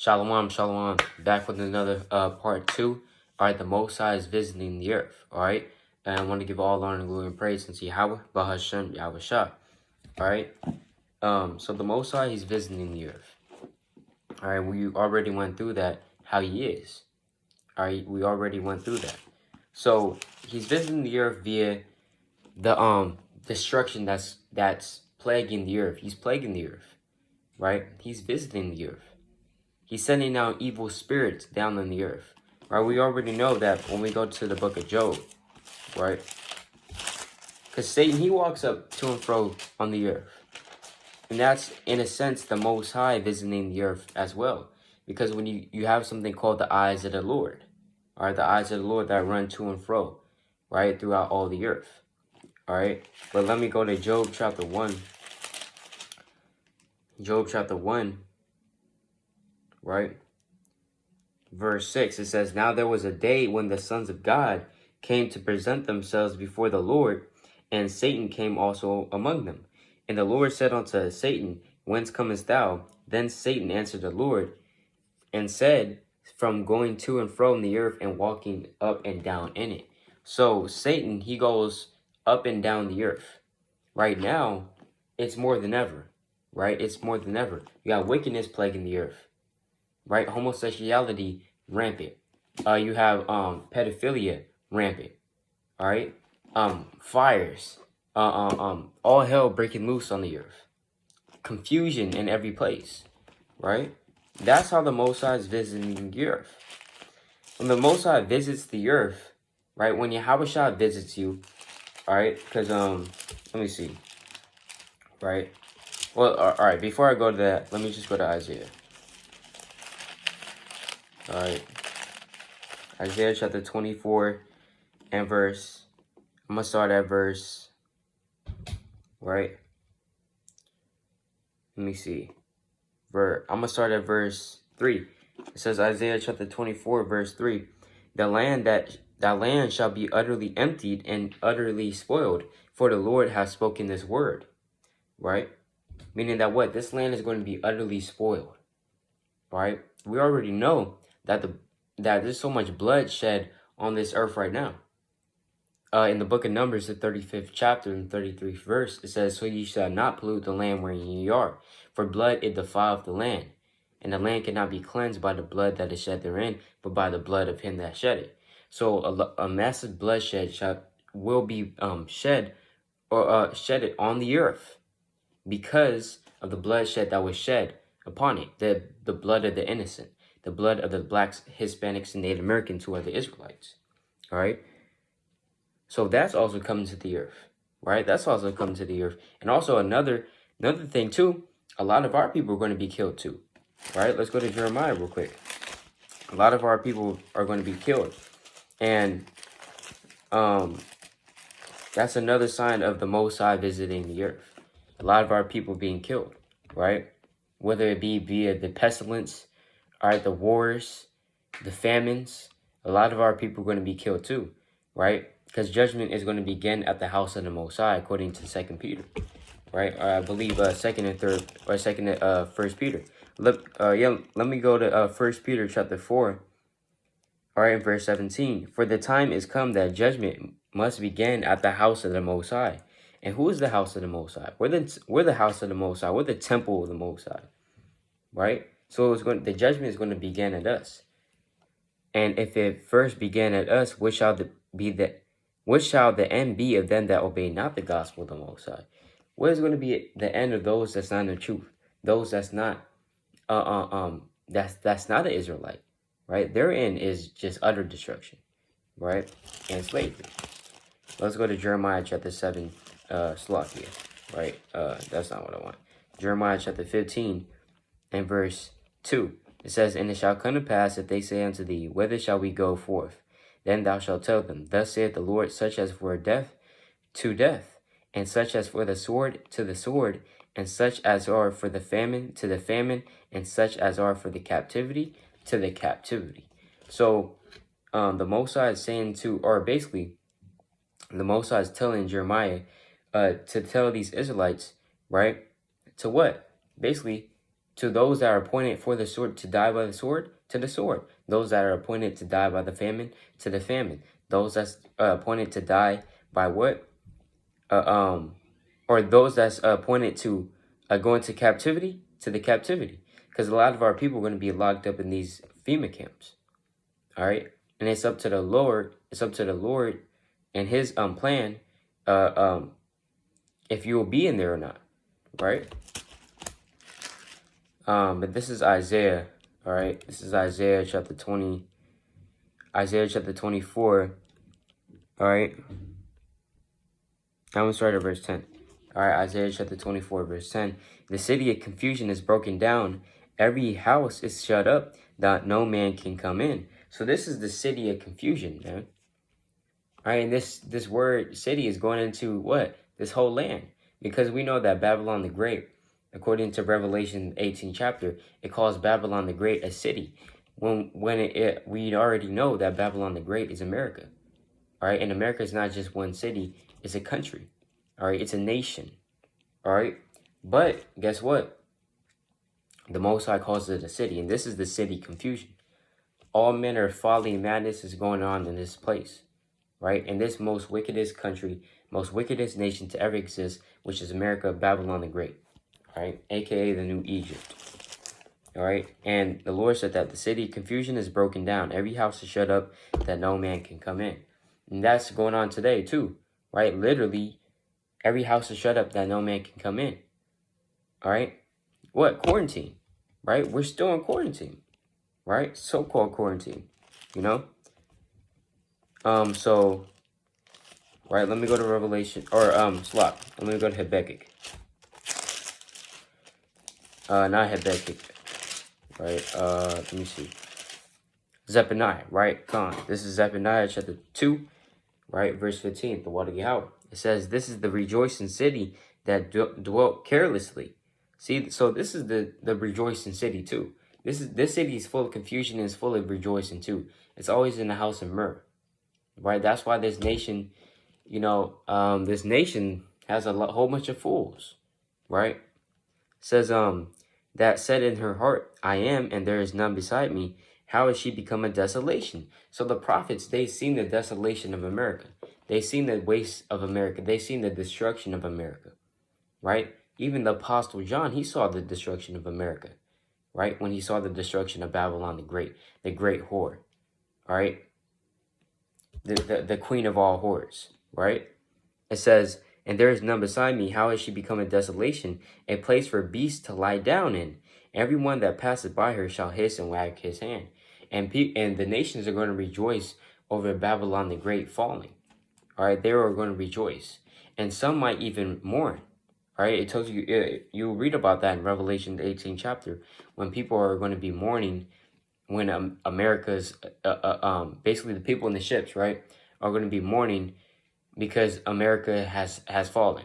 Shalom, shalom. Back with another part 2. All right, the Most High is visiting the earth. All right, and I want to give all honor, glory, and praise unto Yahweh, Bahashem, Yahweh Shah. All right, so the Most High, he's visiting the earth. All right, we already went through that, how he is. All right, we already went through that. So he's visiting the earth via the destruction that's plaguing the earth. He's plaguing the earth, right? He's visiting the earth. He's sending out evil spirits down on the earth. Right? We already know that when we go to the book of Job, right? Because Satan, he walks up to and fro on the earth. And that's, in a sense, the Most High visiting the earth as well. Because when you have something called the eyes of the Lord, all right? The eyes of the Lord that run to and fro, right? Throughout all the earth, all right? But let me go to Job chapter 1. Job chapter 1. Right? Verse 6, it says, Now there was a day when the sons of God came to present themselves before the Lord, and Satan came also among them. And the Lord said unto Satan, Whence comest thou? Then Satan answered the Lord, and said, From going to and fro in the earth, and walking up and down in it. So Satan, he goes up and down the earth. Right now, it's more than ever. Right? It's more than ever. You got wickedness plaguing the earth. Right, homosexuality rampant. You have pedophilia rampant. All right, fires. All hell breaking loose on the earth. Confusion in every place. Right, that's how the Most High is visiting the earth. When the Most High visits the earth, right, when Yahweh Shah visits you, all right, because let me see. Right, well, all right. Before I go to that, let me just go to Isaiah. All right, Isaiah chapter 24 and verse, I'm going to start at verse, right? Let me see. I'm going to start at verse 3. It says, Isaiah chapter 24, verse 3. That land shall be utterly emptied and utterly spoiled, for the Lord has spoken this word, right? Meaning that what? This land is going to be utterly spoiled, right? We already know that that there's so much bloodshed on this earth right now. In the book of Numbers, the 35th chapter and 33th verse, it says, So ye shall not pollute the land wherein ye are, for blood it defileth the land. And the land cannot be cleansed by the blood that is shed therein, but by the blood of him that shed it. So a massive bloodshed will be shedded on the earth because of the bloodshed that was shed upon it, the blood of the innocent, the blood of the blacks, Hispanics, and Native Americans who are the Israelites. All right? So that's also coming to the earth, right? That's also coming to the earth. And also another thing too, a lot of our people are going to be killed too, right? Let's go to Jeremiah real quick. A lot of our people are going to be killed. And that's another sign of the Most High visiting the earth. A lot of our people being killed, right? Whether it be via the pestilence, all right, the wars, the famines, a lot of our people are going to be killed too, right? Because judgment is going to begin at the house of the Most High, according to 2 Peter, right? Or I believe 2nd and 3rd, or 2nd and 1 Peter. Let me go to 1 Peter chapter 4, all right, verse 17. For the time is come that judgment must begin at the house of the Most High. And who is the house of the Most High? We're the house of the Most High. We're the temple of the Most High, right? So the judgment is going to begin at us. And if it first began at us, what shall the end be of them that obey not the gospel of the Most High? What is going to be the end of those that's not in the truth? Those that's not that's not an Israelite, right? Their end is just utter destruction, right? And slavery. Let's go to Jeremiah chapter 7, Slovakia, right? That's not what I want. Jeremiah chapter 15 and verse 2. It says, And it shall come to pass, if they say unto thee, Whither shall we go forth? Then thou shalt tell them, Thus saith the Lord, such as for death, to death, and such as for the sword, to the sword, and such as are for the famine, to the famine, and such as are for the captivity, to the captivity. So, the Most High is saying to, or basically, the Most High is telling Jeremiah to tell these Israelites, right, to what? Basically, To those that are appointed for the sword to die by the sword, to the sword. Those that are appointed to die by the famine, to the famine. Those that's appointed to die by what? Or those that's appointed to go into captivity, to the captivity. Because a lot of our people are going to be locked up in these FEMA camps. All right, and it's up to the Lord. It's up to the Lord and His plan, if you will be in there or not, right? But this is Isaiah. All right, this is Isaiah chapter 20. Isaiah chapter 24. All right, I'm gonna start at verse 10. All right, Isaiah chapter 24, verse 10. The city of confusion is broken down. Every house is shut up, that no man can come in. So this is the city of confusion, man. All right, and this word city is going into what? This whole land. Because we know that Babylon the Great, according to Revelation 18 chapter, it calls Babylon the Great a city. When we already know that Babylon the Great is America. All right, and America is not just one city, it's a country. All right, it's a nation. All right, but guess what? The Most High calls it a city, and this is the city confusion. All manner of folly and madness is going on in this place, right? In this most wickedest country, most wickedest nation to ever exist, which is America, Babylon the Great, right? AKA the New Egypt, all right? And the Lord said that the city of confusion is broken down. Every house is shut up that no man can come in. And that's going on today too, right? Literally, every house is shut up that no man can come in, all right? What? Quarantine, right? We're still in quarantine, right? So-called quarantine, you know? So, right, let me go to Revelation, or, Slop. Let me go to Habakkuk. Not Habakkuk, right? Let me see. Zephaniah, right? This is Zephaniah chapter 2, right? Verse 15, the water Yahweh. It says, this is the rejoicing city that dwelt carelessly. See, so this is the rejoicing city too. This city is full of confusion and is full of rejoicing too. It's always in the house of myrrh, right? That's why this nation, you know, this nation has a whole bunch of fools, right? It says, that said in her heart, I am, and there is none beside me. How has she become a desolation? So the prophets, they seen the desolation of America. They seen the waste of America. They seen the destruction of America, right? Even the Apostle John, he saw the destruction of America, right? When he saw the destruction of Babylon the great whore, all right? The queen of all whores, right? It says, and there is none beside me. How has she become a desolation, a place for beasts to lie down in? Everyone that passeth by her shall hiss and wag his hand. And the nations are going to rejoice over Babylon the Great falling. All right, they are going to rejoice. And some might even mourn. All right, it tells you, you read about that in Revelation 18 chapter, when people are going to be mourning when America's, basically the people in the ships, right, are going to be mourning because America has fallen,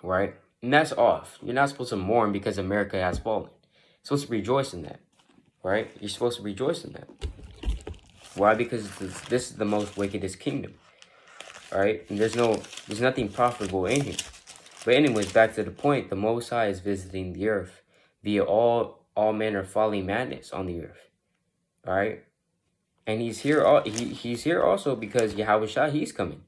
right? And that's off. You're not supposed to mourn because America has fallen. You're supposed to rejoice in that, right? You're supposed to rejoice in that. Why? Because this is the most wickedest kingdom, all right? And there's nothing profitable in here. But anyways, back to the point, the Most High is visiting the earth via all manner of folly and madness on the earth, all right? And he's here also because Yahweh Shai, he's coming.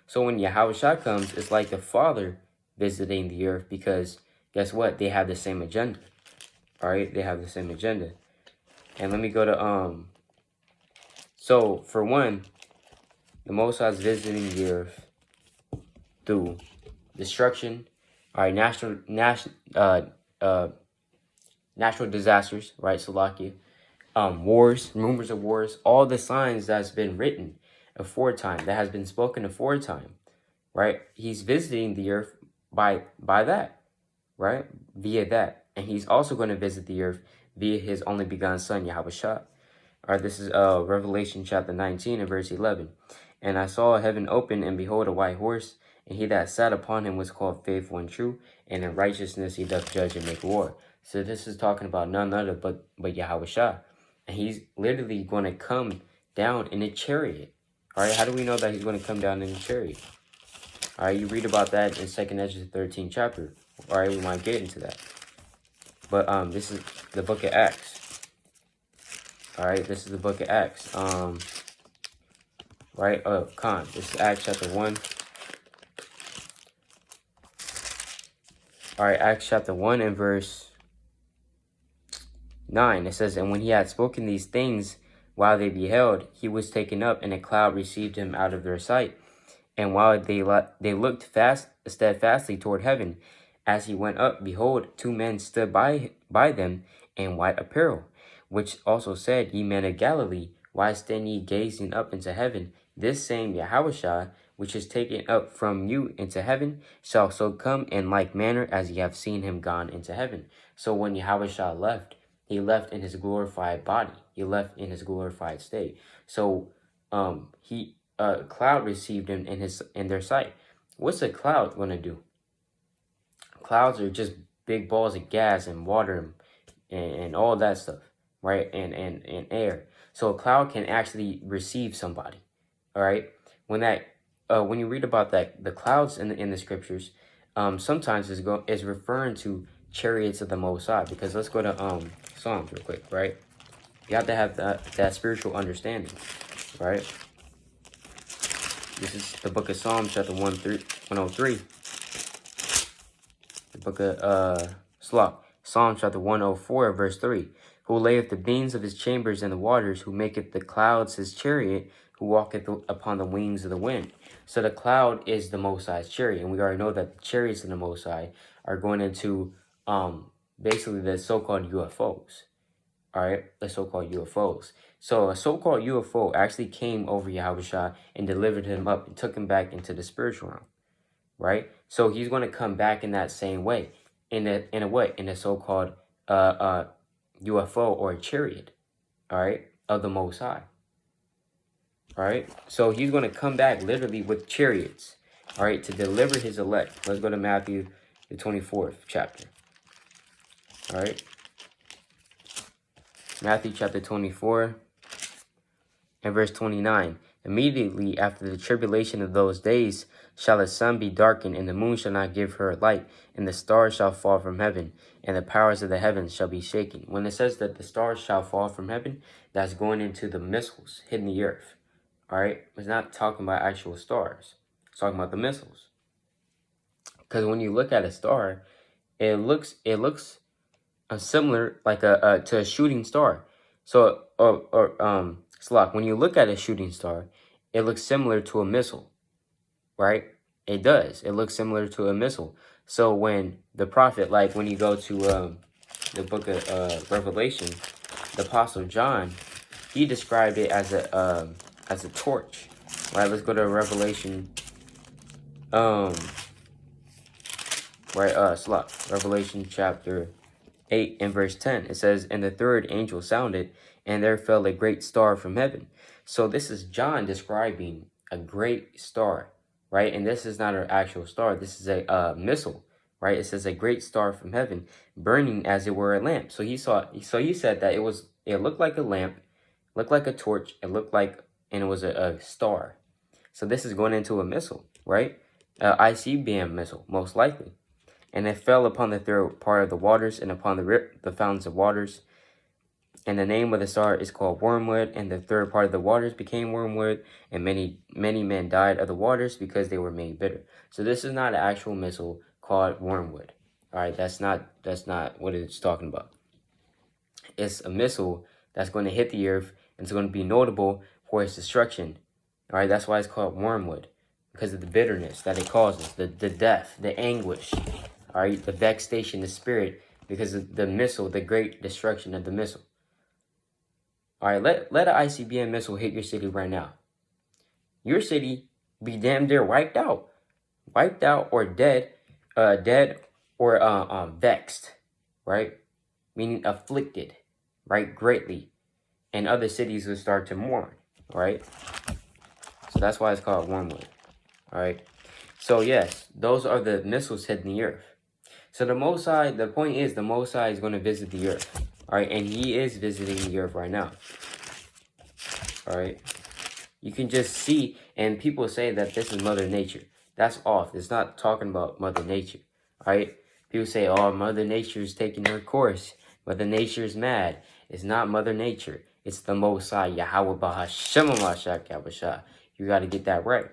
So when Yahweh Shai comes, it's like the Father visiting the earth, because guess what? They have the same agenda. All right, they have the same agenda. And let me go to so for one, the Most High is visiting the earth through destruction, all right, natural disasters, right, Salakia, wars, rumors of wars, all the signs that's been written aforetime, that has been spoken aforetime, right? He's visiting the earth by that, right? Via that. And he's also going to visit the earth via his only begotten son, Yahweh Shai. All right, this is Revelation chapter 19 and verse 11. And I saw heaven open, and behold, a white horse, and he that sat upon him was called Faithful and True, and in righteousness he doth judge and make war. So this is talking about none other but Yahweh Shai. And he's literally going to come down in a chariot. All right, how do we know that he's going to come down in a chariot? All right, you read about that in 2nd Ezra 13 chapter. All right, we might get into that. But this is the book of Acts. All right, this is the book of Acts. Right, this is Acts chapter 1. All right, Acts chapter 1 and verse 9. It says, and when he had spoken these things while they beheld, he was taken up, and a cloud received him out of their sight. And while they looked steadfastly toward heaven, as he went up, behold, two men stood by them in white apparel, which also said, Ye men of Galilee, why stand ye gazing up into heaven? This same Yahushua, which is taken up from you into heaven, shall so come in like manner as ye have seen him gone into heaven. So when Yahushua left, he left in his glorified body. He left in his glorified state. So a cloud received him in their sight. What's a cloud going to do? Clouds are just big balls of gas and water and all that stuff, right? And air. So a cloud can actually receive somebody. All right. When you read about that, the clouds in the scriptures, sometimes is referring to chariots of the Most High. Because let's go to Psalms real quick, right? You have to have that spiritual understanding, right? This is the book of Psalms, chapter 103. The book of Psalms, chapter 104, verse 3. Who layeth the beams of his chambers in the waters, who maketh the clouds his chariot, who walketh upon the wings of the wind. So the cloud is the Most High's chariot, and we already know that the chariots of the Most High are going into basically the so-called UFOs. All right, the so-called UFOs. So a so-called UFO actually came over Yahushua and delivered him up and took him back into the spiritual realm, right? So he's going to come back in that same way, in a so-called UFO or a chariot, all right, of the Most High. All right, so he's going to come back literally with chariots, all right, to deliver his elect. Let's go to Matthew, the 24th chapter. All right. Matthew chapter 24 and verse 29. Immediately after the tribulation of those days shall the sun be darkened, and the moon shall not give her light, and the stars shall fall from heaven, and the powers of the heavens shall be shaken. When it says that the stars shall fall from heaven, that's going into the missiles hitting the earth. All right? It's not talking about actual stars. It's talking about the missiles. Because when you look at a star, it looks similar like to a shooting star. So Slock, when you look at a shooting star, it looks similar to a missile, right? It does. It looks similar to a missile. So when the prophet, like when you go to the book of Revelation, the Apostle John, he described it as a torch. Right? Let's go to Revelation. Revelation chapter 8 and verse 10. It says, and the third angel sounded, and there fell a great star from heaven. So this is John describing a great star, right? And this is not an actual star. This is a missile, right? It says a great star from heaven, burning as it were a lamp. So he said that it looked like a lamp, looked like a torch, and it was a star. So this is going into a missile, right? ICBM missile, most likely. And it fell upon the third part of the waters and upon the fountains of waters. And the name of the star is called Wormwood. And the third part of the waters became wormwood. And many men died of the waters because they were made bitter. So this is not an actual missile called Wormwood. All right, that's not what it's talking about. It's a missile that's going to hit the earth, and it's going to be notable for its destruction. All right, that's why it's called Wormwood, because of the bitterness that it causes, the death, the anguish. All right, the vexation, the spirit, because of the missile, the great destruction of the missile. All right, let an ICBM missile hit your city right now. Your city be damn near wiped out or dead or vexed, right? Meaning afflicted, right, greatly, and other cities will start to mourn, right? So that's why it's called Wormwood, all right? So yes, those are the missiles hitting the earth. So the Most High, the point is, the Most High is going to visit the earth. All right, and he is visiting the earth right now. All right. You can just see, and people say that this is Mother Nature. That's off. It's not talking about Mother Nature. All right. People say, oh, Mother Nature is taking her course. Mother Nature is mad. It's not Mother Nature. It's the Most High, Yahweh Bahashem Mashiach Yahushua. You got to get that right.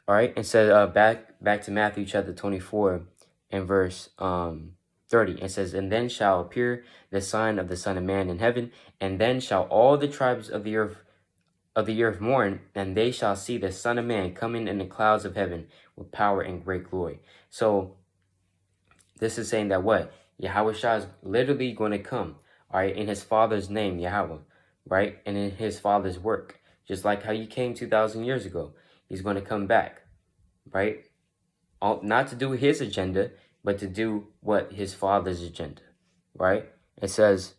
All right, and so back to Matthew chapter 24 and verse 30. It says, and then shall appear the sign of the Son of Man in heaven, and then shall all the tribes of the earth mourn, and they shall see the Son of Man coming in the clouds of heaven with power and great glory. So this is saying that what? Yahweh Shah is literally going to come, all right, in his Father's name, Yahweh, right, and in his Father's work. Just like how he came 2,000 years ago. He's going to come back, right? Not to do his agenda, but to do what? His Father's agenda, right? It says,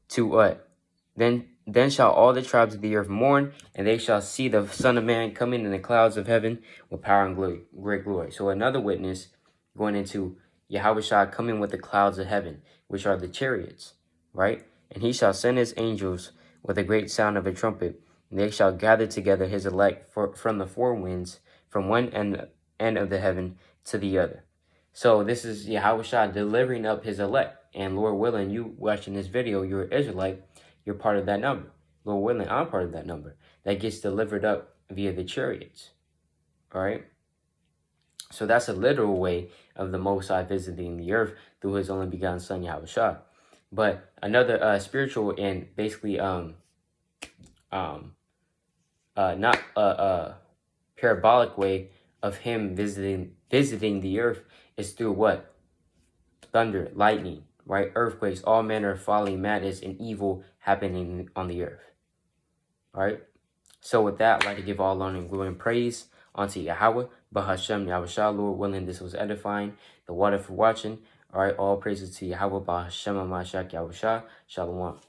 to what? Then shall all the tribes of the earth mourn, and they shall see the Son of Man coming in the clouds of heaven with power and great glory. So another witness going into Yahweh Shah coming with the clouds of heaven, which are the chariots, right? And he shall send his angels with a great sound of a trumpet, and they shall gather together his elect from the four winds, from one end of the heaven to the other. So this is Yahweh Shah delivering up his elect. And Lord willing, you watching this video, you're an Israelite, you're part of that number. Lord willing, I'm part of that number that gets delivered up via the chariots. All right? So that's a literal way of the Most High visiting the earth through his only begotten Son, Yahweh Shah. But another spiritual and basically not parabolic way of him visiting the earth is through what? Thunder, lightning, right? Earthquakes, all manner of folly, madness, and evil happening on the earth. All right? So with that, I'd like to give all honor and glory and praise unto Yahweh, Bahashem, Yahushua, Lord willing, this was edifying. The water for watching. All right, all praises to Yahweh, Bahashem, Mashiach, Yahushua. Shalom.